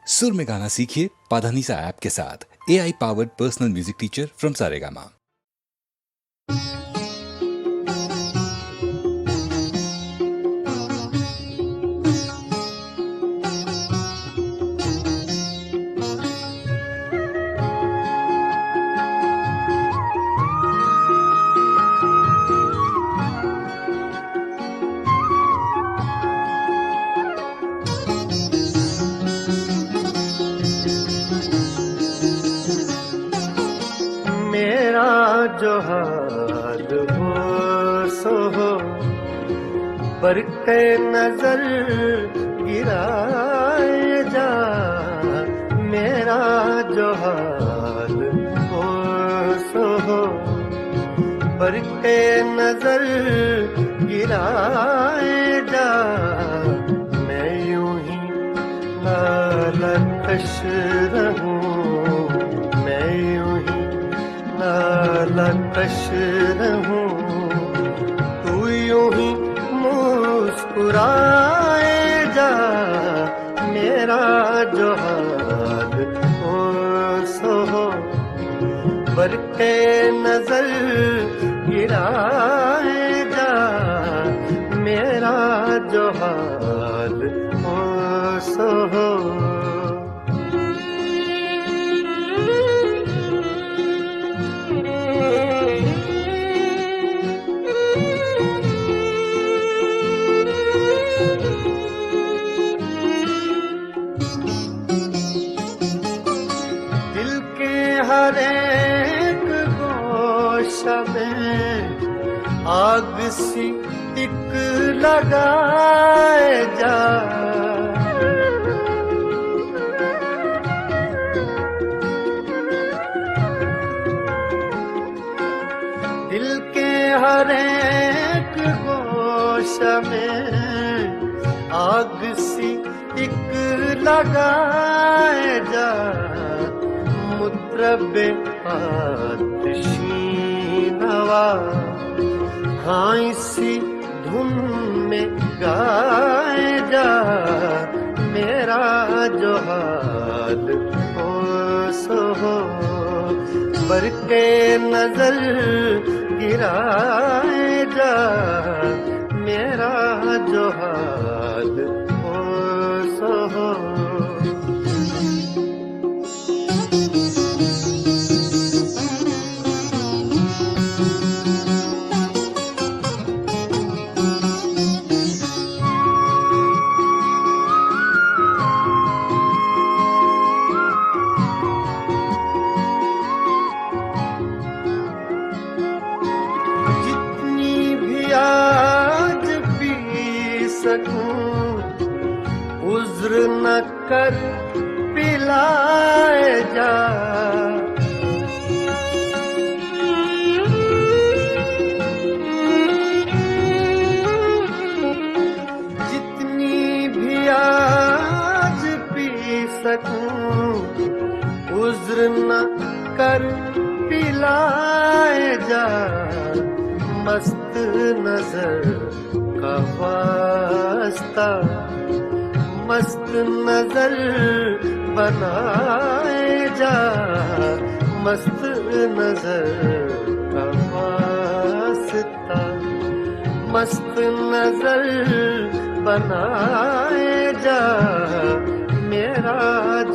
सुर में गाना सीखिए पाधानीसा ऐप के साथ। AI powered personal music teacher from Saregama. मेरा जो हाल हो सो हो, पर के नजर गिराए जा। मेरा जो हाल हो सो हो, पर के नजर गिराए जा। मैं यूं ही नालकश रहूं, मैं यूं ही नालकश रहूं, तू यूं ही मुस्कुराए जा। मेरा जो हाल हो सो हो, पर के नजर गिराए जा। मेरा जो हाल हो सो हो। हर एक गोशा में आग सी एक लगाए जा। दिल के हर एक गोशा में आग सी एक लगाए जा। मुत्रबे आतिशीनवा हाँ इसी धुन में गाए जा। मेरा जो हाल हो सो हो, पर के नजर गिराए जा। मेरा जो हाल हो सो हो। उज्र न कर पिलाए जा। जितनी भी आज पी सकूं, उज्र न कर पिलाए जा। मस्त नजर का वास्ता मस्त नजर बनाए जा। मस्त नजर का वास्ता मस्त नजर बनाए जा। मेरा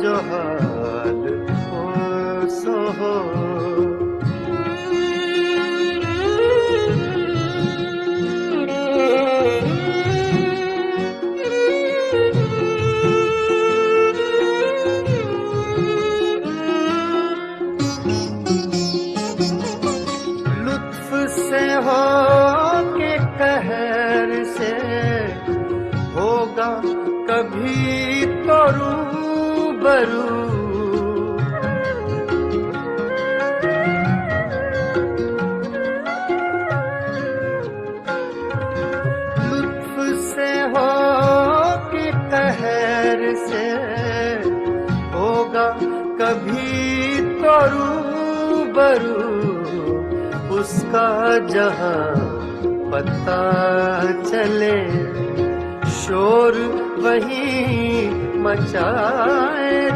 जो हाल हो सो हो। हो के कहर से होगा कभी तो रूबरू। लुत्फ से हो के कहर से होगा कभी तो रूबरू। उसका जहां पता चले, शोर वही मचाए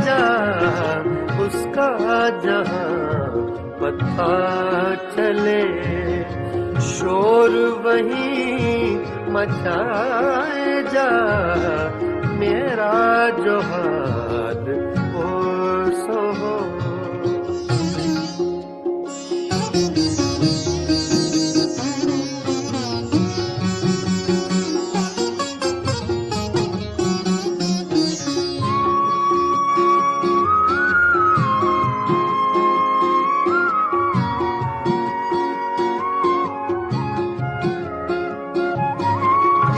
उसका जहां पता चले, शोर वही मचाए जा, मेरा जो हाल हो सो हो।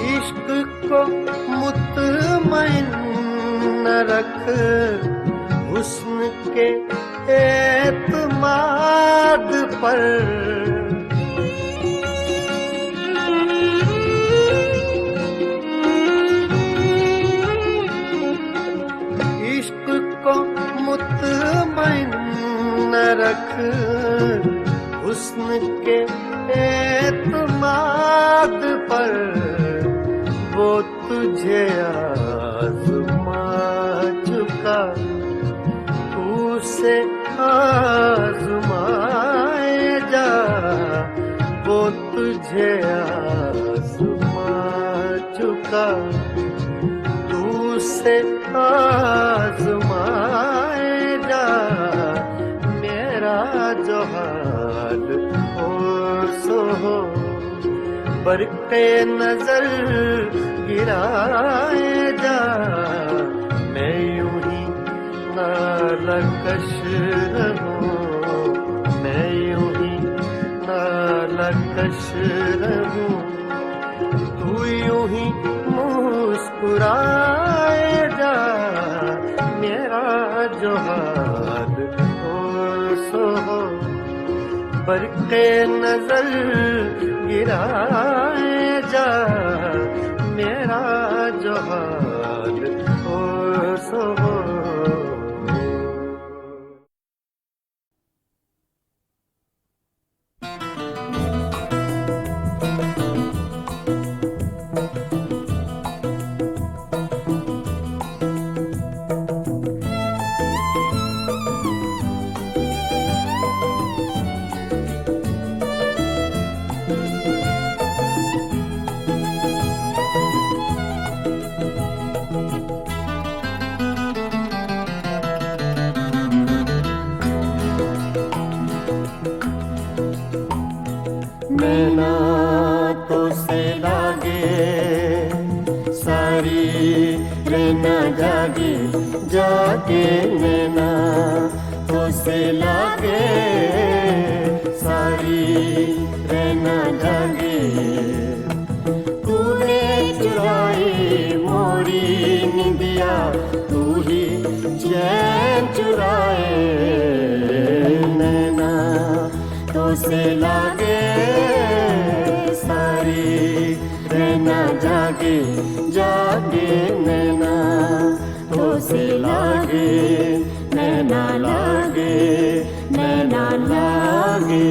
इश्क को मुतमइन न रख, हुस्न के एतमाद पर, इश्क को मुतमइन न रख, हुस्न के एतमाद पर, वो तुझे आज़मा चुका, तू उसे आज़माए जा, वो तुझे आज़मा चुका, तू उसे आज़माए जा, मेरा जो हाल हो सो हो। बरक़े नजर गिराए जा, मैं यूं ही नालकश रहूं, मैं यूं ही नालकश रहूं, तू यूं ही मुस्कुराए जा, मेरा जो हाल हो सो हो। बरक़े नजर गिराए जा, मेरा जो हाल हो सो हो। नैना तो से लागे सारी रहना जागे, जागे नैना तो से लागे सारी रहना जागे, तूने चुराई मोरी निंदिया, तू ही चैन चुराए, नैना तो से लागे सारी रहना जागे, जागे नैना तो से लागे, नैना लागे, नैना लागे।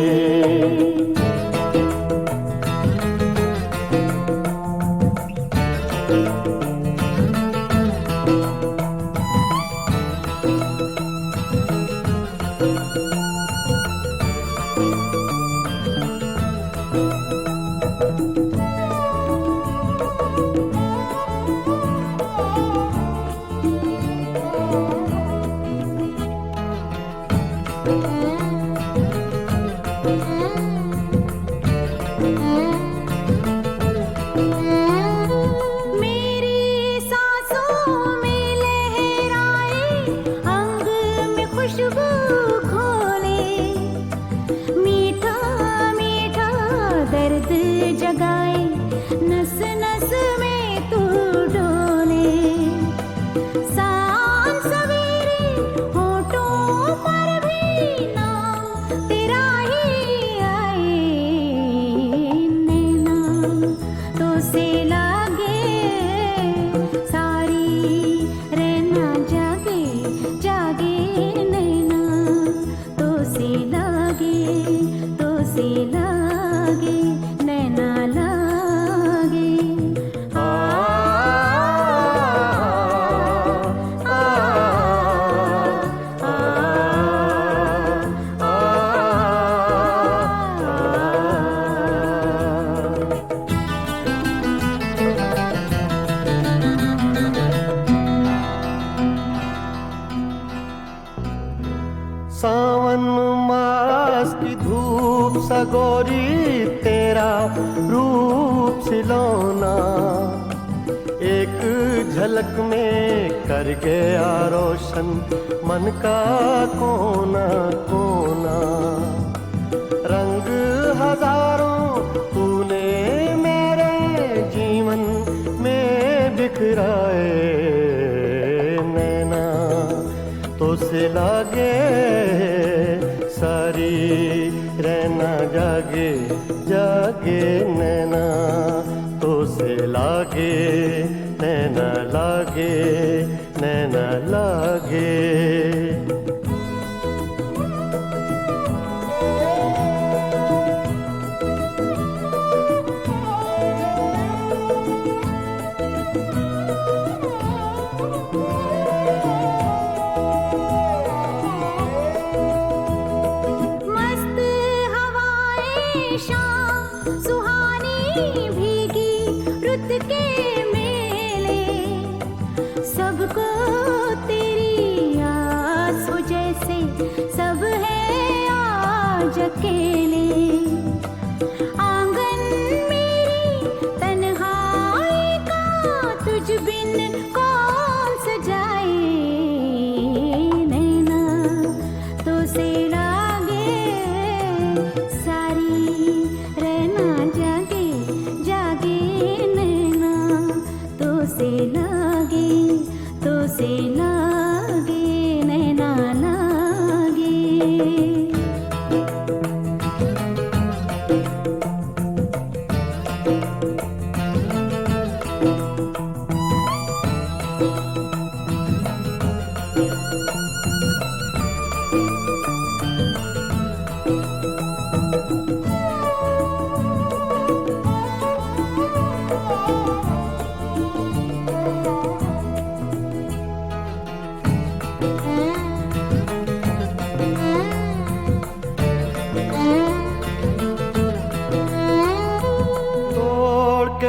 सावन मास की धूप सगोरी तेरा रूप सिलौना एक झलक में कर गया रोशन मन का कोना कोना। रंग हजारों तूने मेरे जीवन में बिखराए, नैना तो से लागे सारी रहना जागे जागे, नैना तो से लागे नैना लागे नैना लागे।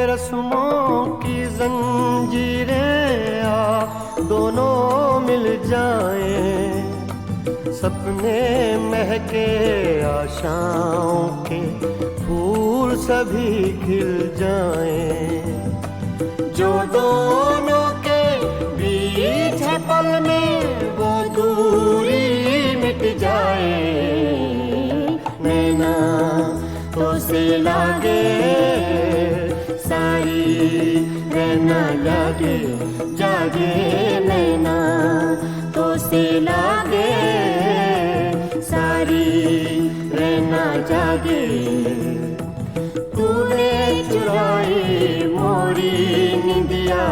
रस्मों की जंजीरें आ दोनों मिल जाएं, सपने महके आशाओं के फूल सभी खिल जाएं। जो दोनों के बीच है पल में वो दूरी मिट जाए, नैना तो से लागे सारी रहना जागे जागे, नैना तो से लागे सारी रहना जागे। तूने चुराई मोरी निंदिया,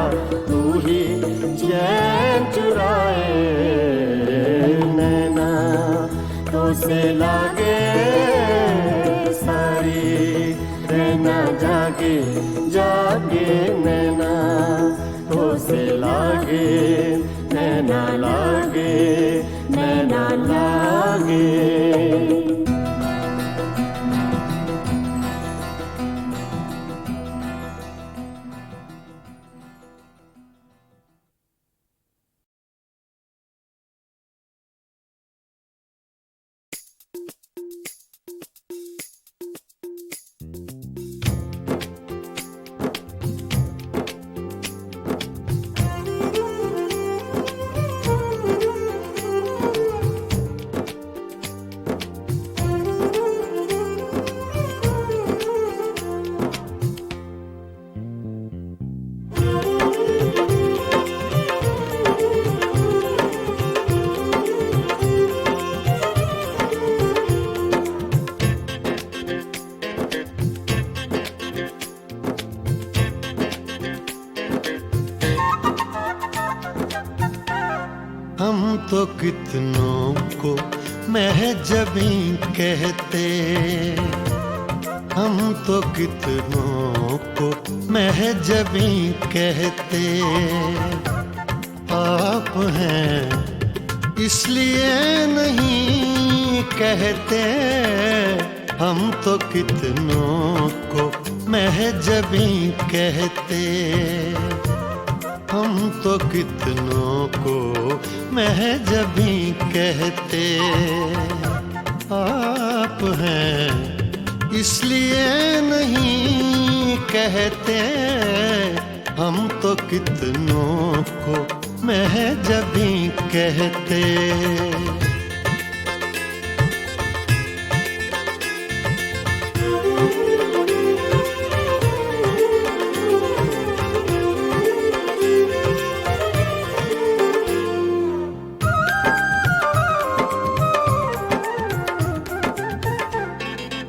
तू ही चैन चुराए, नैना तो से लागे सारी रहना जागे जागे, नैना तो से लागे नैना लागे नैना लागे। हम तो कितनों को महजबी कहते, हम तो कितनों को महजबी कहते। आप हैं इसलिए नहीं कहते, हम तो कितनों को महजबी कहते। हम तो कितनों को महजबी कहते। आप हैं इसलिए नहीं कहते, हम तो कितनों को महजबी कहते।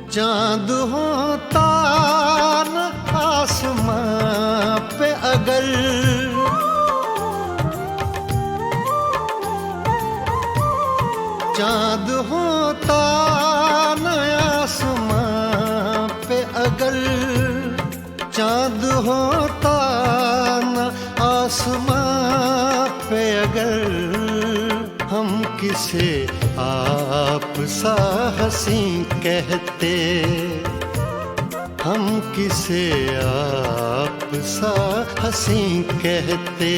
चांद होता न आसमां पे अगर, चांद होता न आसमां पे अगर, चांद होता न आसमां पे अगर, हम किसे आप सा हंसी कहते। हम किसे आप सा हंसी कहते।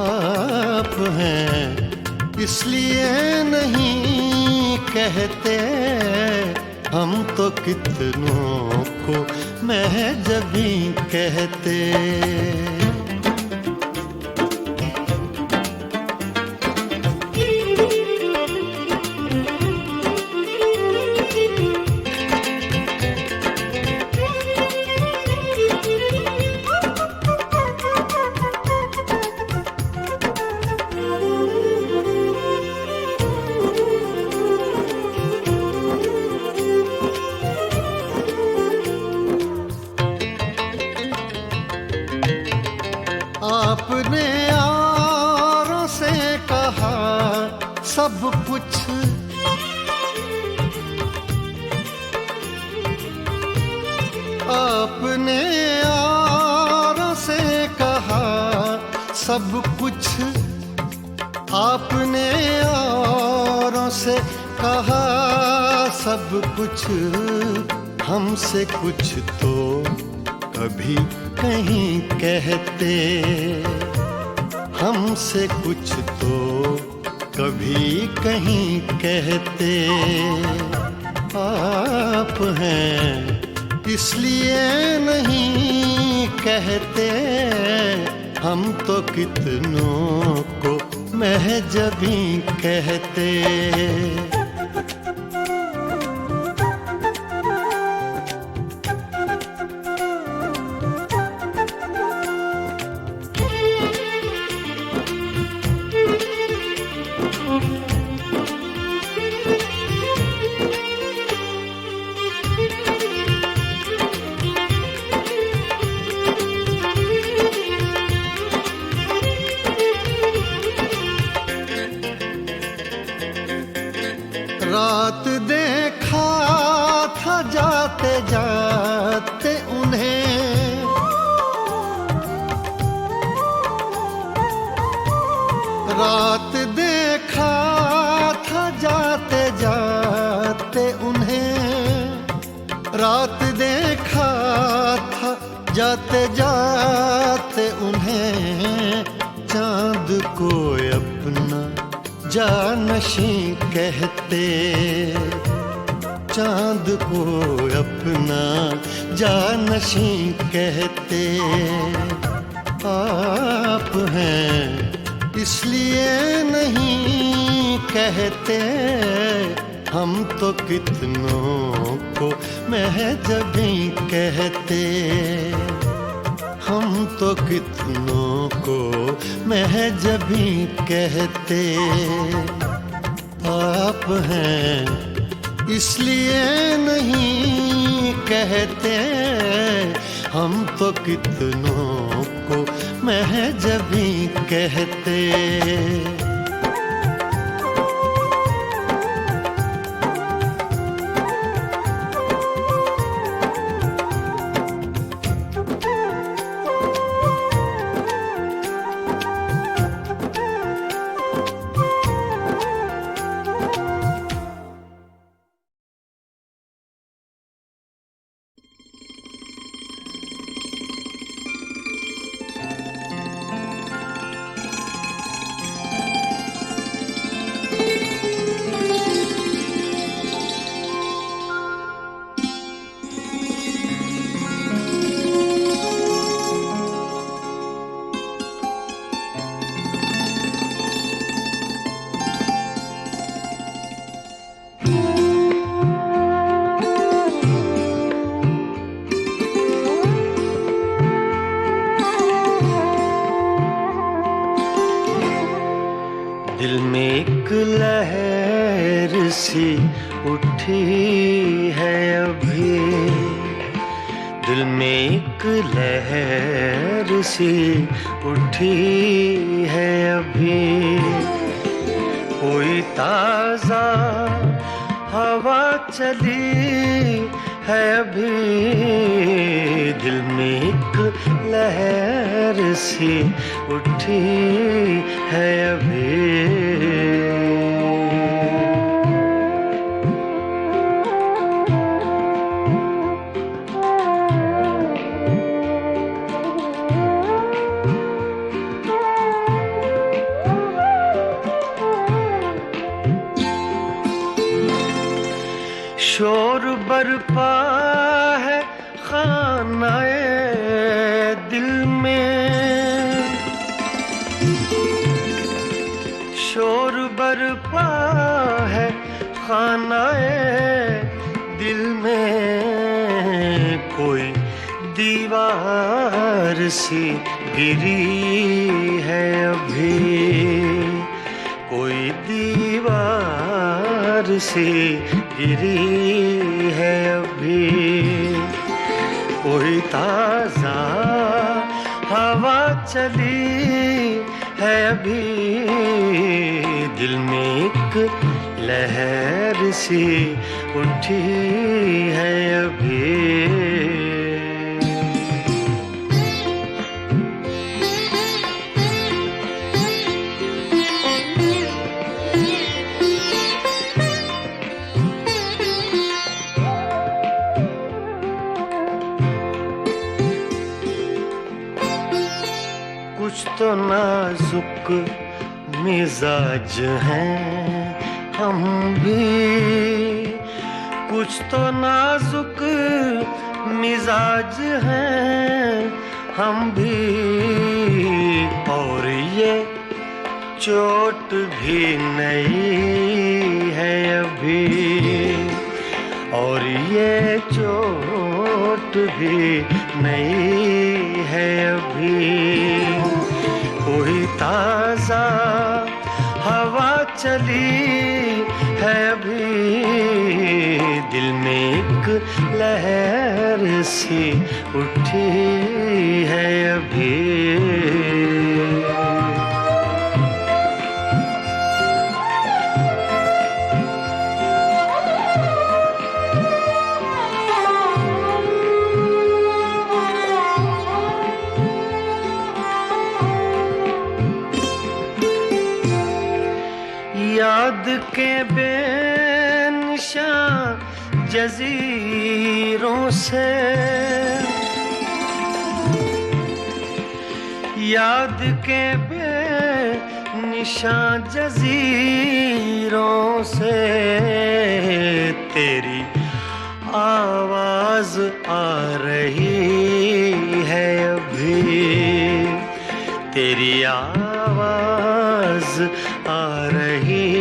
आप हैं इसलिए नहीं कहते, हम तो कितनों को महजबी कहते। आपने यारों से कहा सब कुछ, आपने यारों से कहा सब कुछ, आपने यारों से कहा सब कुछ, हमसे कुछ तो कभी कहीं कहते। हमसे कुछ तो कभी कहीं कहते। आप हैं इसलिए नहीं कहते, हम तो कितनों को महजबी कहते। रात देखा था जाते जाते उन्हें, रात देखा था जाते जाते उन्हें, रात देखा था जाते जाते उन्हें, चांद को अपना जानशी कहते। चांद को अपना जानशी कहते। आप हैं इसलिए नहीं कहते, हम तो कितनों को महजबी कहते। हम तो कितनों को महजबी कहते। आप हैं इसलिए नहीं कहते, हम तो कितनों को महजबी कहते। दिल में एक लहर सी उठी है अभी, दिल में एक लहर सी उठी है अभी। कोई ताजा हवा चली है अभी, दिल में एक लहर सी उठी है अभी। शोर बरपा है खानाए दिल में, शोर बरपा है खानाए दिल में। कोई दीवार सी गिरी है अभी, कोई दीवार सी गिरी है अभी। कोई ताजा हवा चली है अभी, दिल में एक लहर सी उठी है अभी। कुछ तो नाजुक मिजाज हैं हम भी, कुछ तो नाजुक मिजाज हैं हम भी। और ये चोट भी नई है अभी, और ये चोट भी नई है अभी। कोई ताजा हवा चली है अभी, दिल में एक लहर सी उठी है अभी। याद के बेनिशान जजीरों से, याद के बेनिशान जजीरों से। तेरी आवाज आ रही है अभी, तेरी आवाज आ रही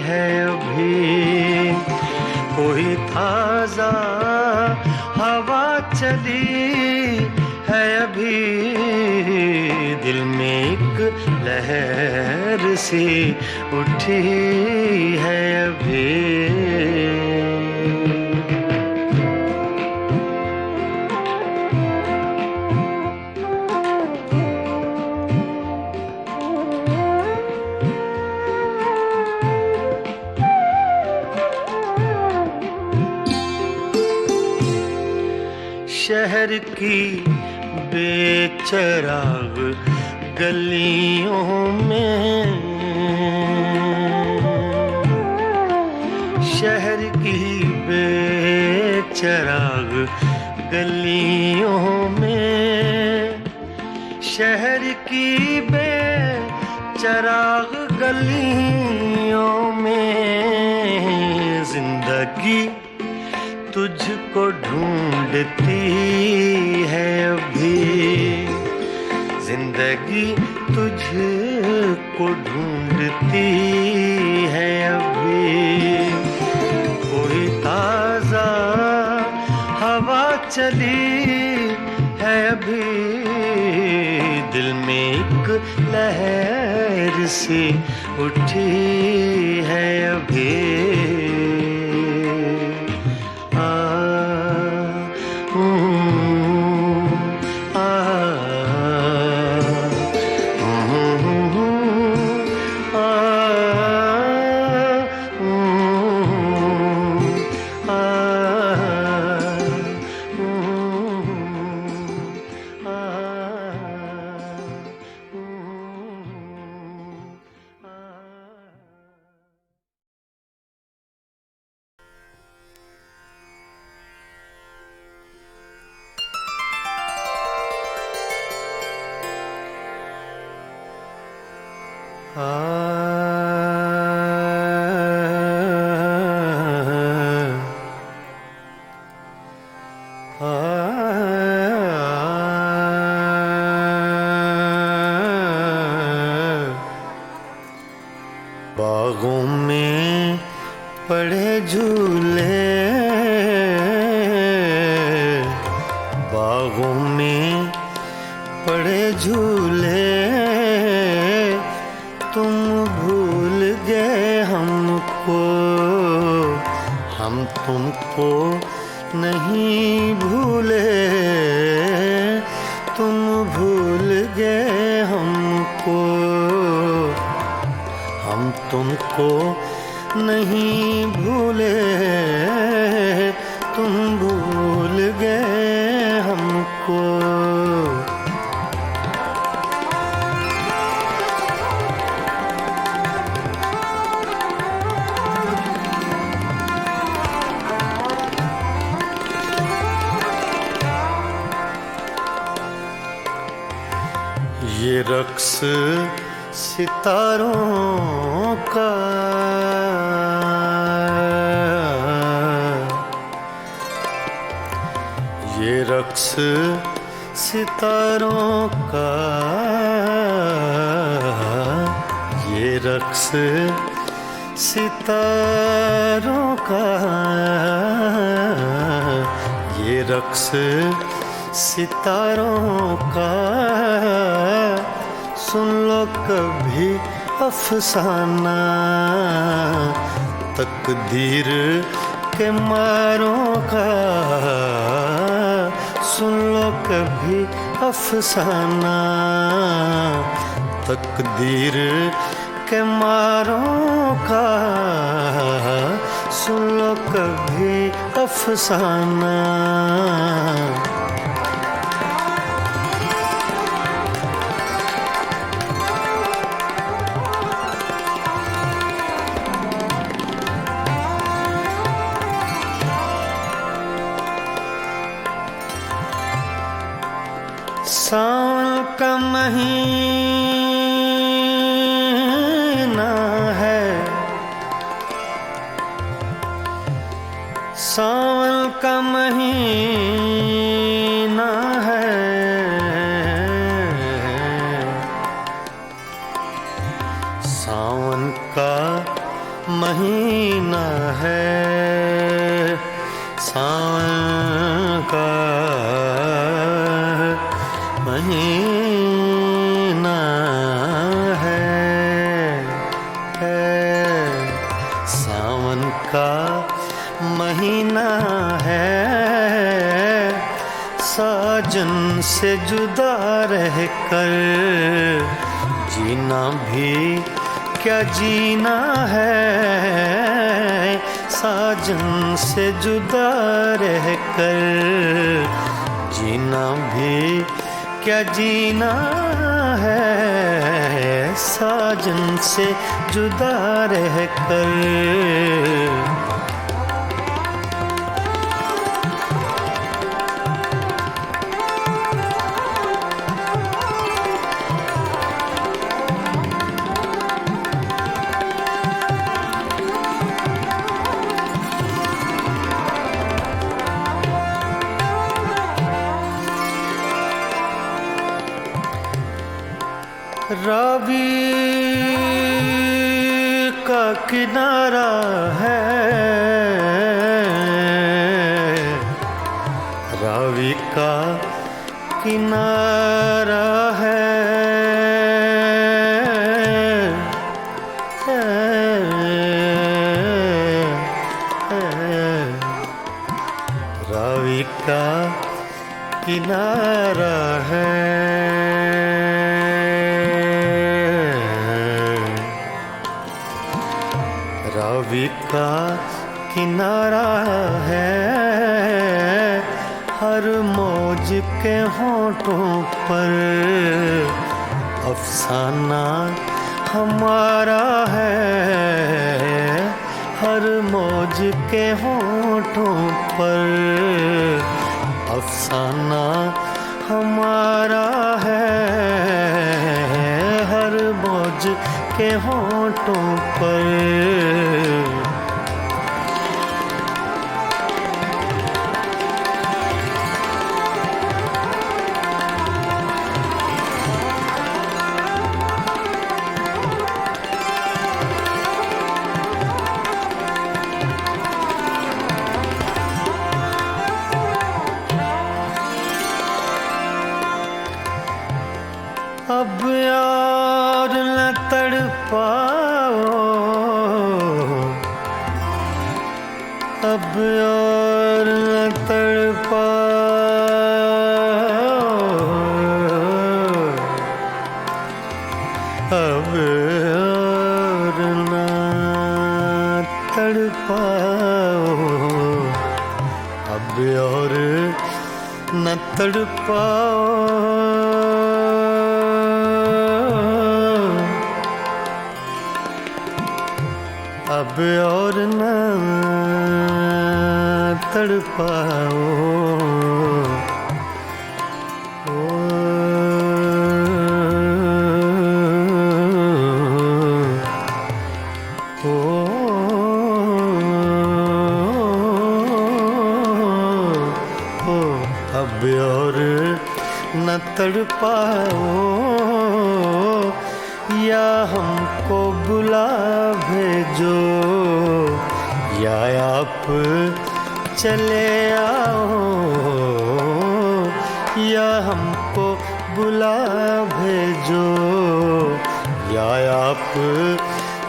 है अभी। कोई ताजा हवा चली है अभी, दिल में एक लहर सी उठी है अभी। शहर की बेचराग गलियों में, शहर की बेचराग गलियों में, शहर की बेचराग गलियों में। जिंदगी तुझको ढूंढती है अभी, जिंदगी तुझको ढूंढती है अभी। कोई ताजा हवा चली है अभी, दिल में एक लहर सी उठी है अभी। आ, आ, बागों में पड़े झूले, बागों में पड़े झूले, तुम भूल गए हमको, हम तुमको नहीं भूले, तुम भूल गए हमको, हम तुमको नहीं भूले, तुम भूल गए हमको। ये रक्स सितारों का, ये रक्स सितारों का, ये रक्स सितारों का, ये रक्स सितारों का, सुन लो कभी अफसाना, तकदीर के मारों का, सुन लो कभी अफसाना, तकदीर के मारों का, सुन लो कभी अफसाना। सावन का महीना है, सावन का महीना है, सावन का महीना है, सावन का महीना है, सावन का महीना है, साजन से जुदा रहकर जीना भी क्या जीना है, साजन से जुदा रहकर जीना भी क्या जीना है, साजन से जुदा रहकर। रावी का किनारा है, रावी का किनारा है, रावी का किनारा है, रावी का किनारा है, हर मौज के होठों पर अफसाना हमारा है, हर मौज के होठों पर अफसाना हमारा है, हर मौज के होठों पर। अब यार न तड़पाओ, अब यार न तड़पाओ, अब यार न तड़पाओ, अब और न तड़पाओ, अब और न तड़पाओ। अब और न तड़पाओ, या हमको बुला भेजो, या आप चले आओ, या हमको बुला भेजो, या आप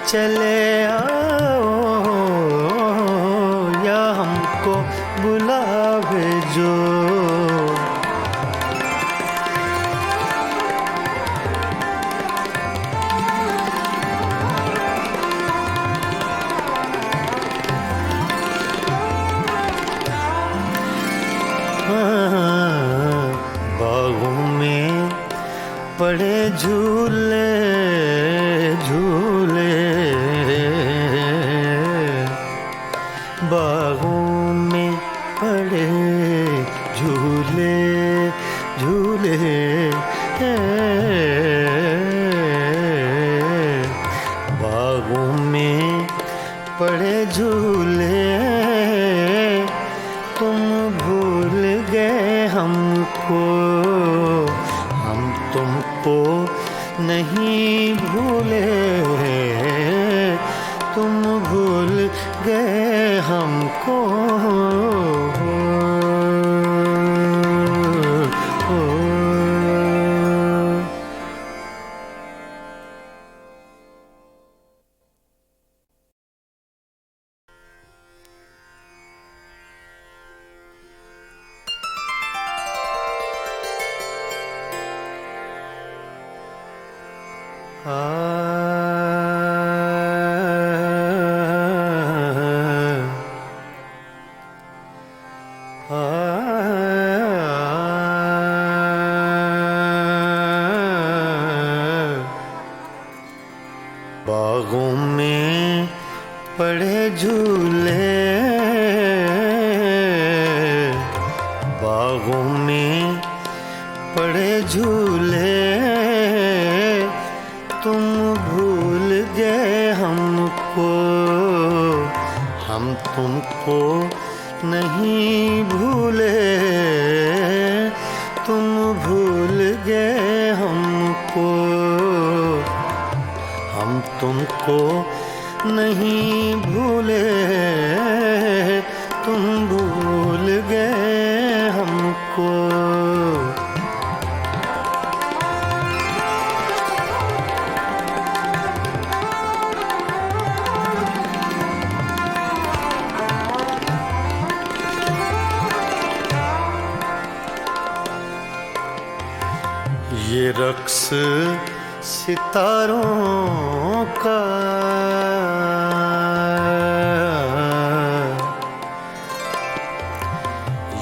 चले आओ, या हमको बुला भेजो। बागों में पड़े झूले झूले, बागों में पड़े झूले झूले, बागों में पड़े झूले, तुम भूल गए हमको, हम तुमको नहीं भूले, तुम भूल गए हमको। बागों में पड़े झूले, बागों में पड़े झूले, तुम भूल गए हमको, हम तुमको नहीं भूले, तुम भूल गए हमको, हम तुमको नहीं भूले, तुम भूल गए हमको। रक्स सितारों का,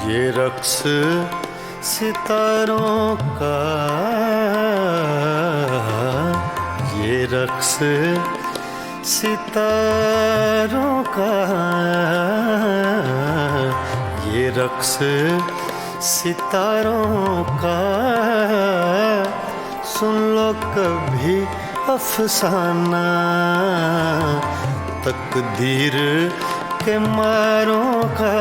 ये रक्स सितारों का, ये रक्स सितारों का, ये रक्स सितारों का, सुन लो कभी अफसाना, तकदीर के मारों का,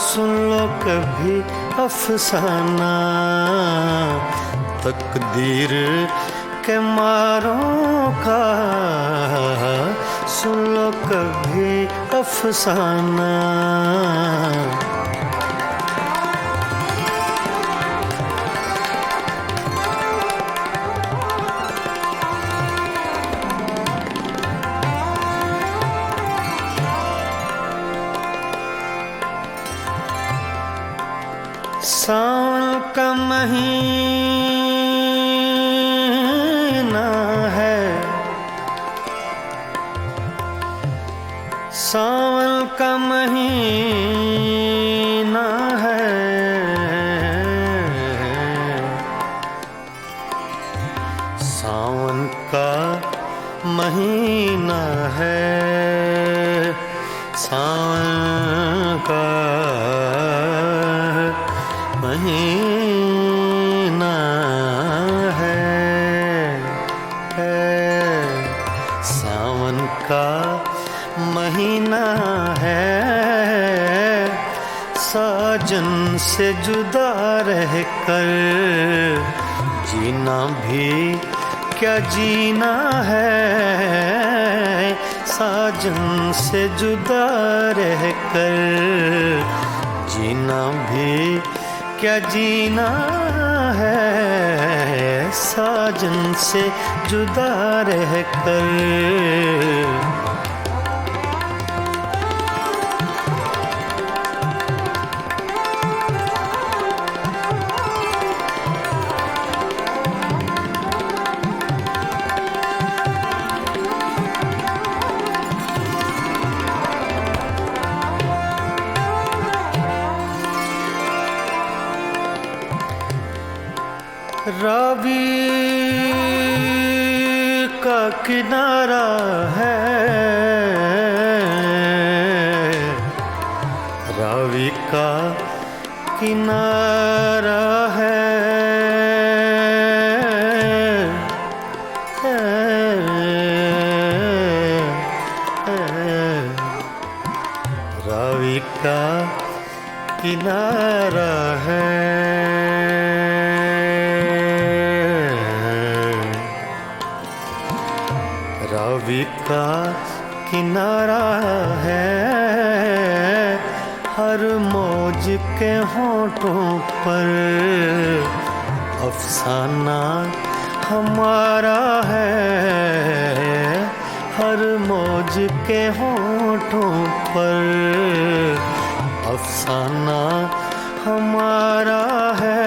सुन लो कभी अफसाना, तकदीर के मारों का, सुन लो कभी अफसाना। सावन का महीना है, सावन का महीना है, सावन का महीना है, सावन का महीना है, सावन का महीना है, साजन से जुदा रह कर जीना भी क्या जीना है, साजन से जुदा रह कर जीना भी क्या जीना है, साजन से जुदा रह कर। रावी का किनारा है, रावी का किनारा है, रावी का किनारा है, रावी का किनारा है, हर मौज के होठों पर अफसाना हमारा है, हर मौज के होठों पर अफसाना हमारा है,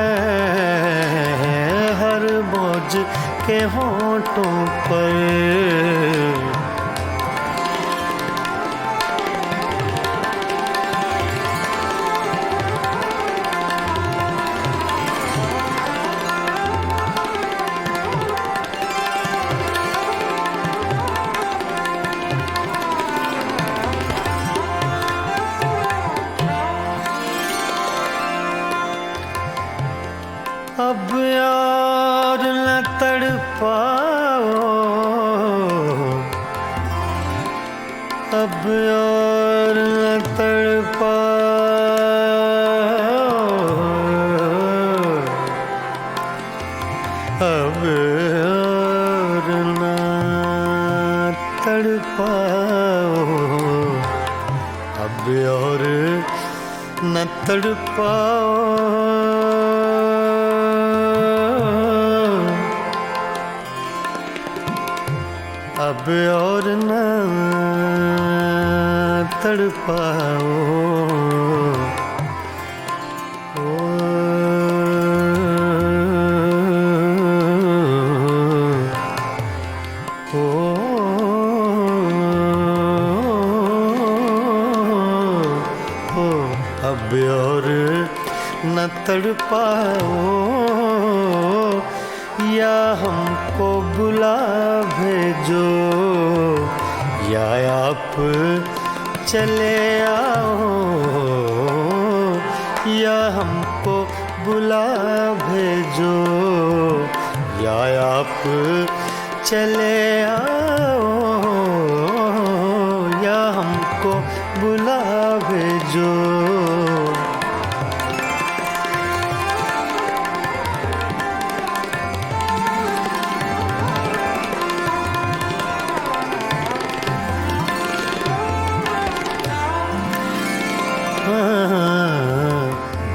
हर मौज के होठों पर। अब यार न तड़पाओ, अब यार न तड़पाओ, अब यार न तड़पाओ, अब और न तड़पाओ, अब और न तड़पाओ, ओ तड़पाओ, या हमको बुला भेजो, या आप चले आओ, या हमको बुला भेजो, या आप चले आओ, या हमको बुला भेजो।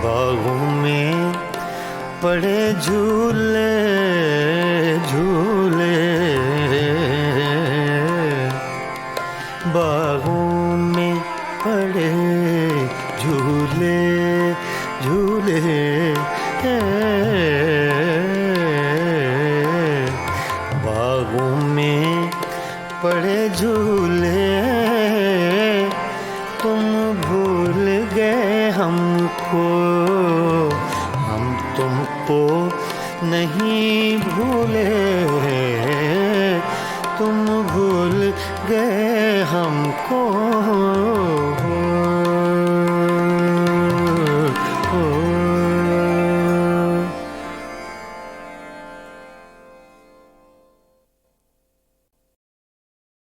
बागों में पड़े झूले झूले, बागों में पड़े झूले झूले, बागों में पड़े झूले, तुम भूल गए हमको, हम तुमको नहीं भूले, तुम भूल गए हमको,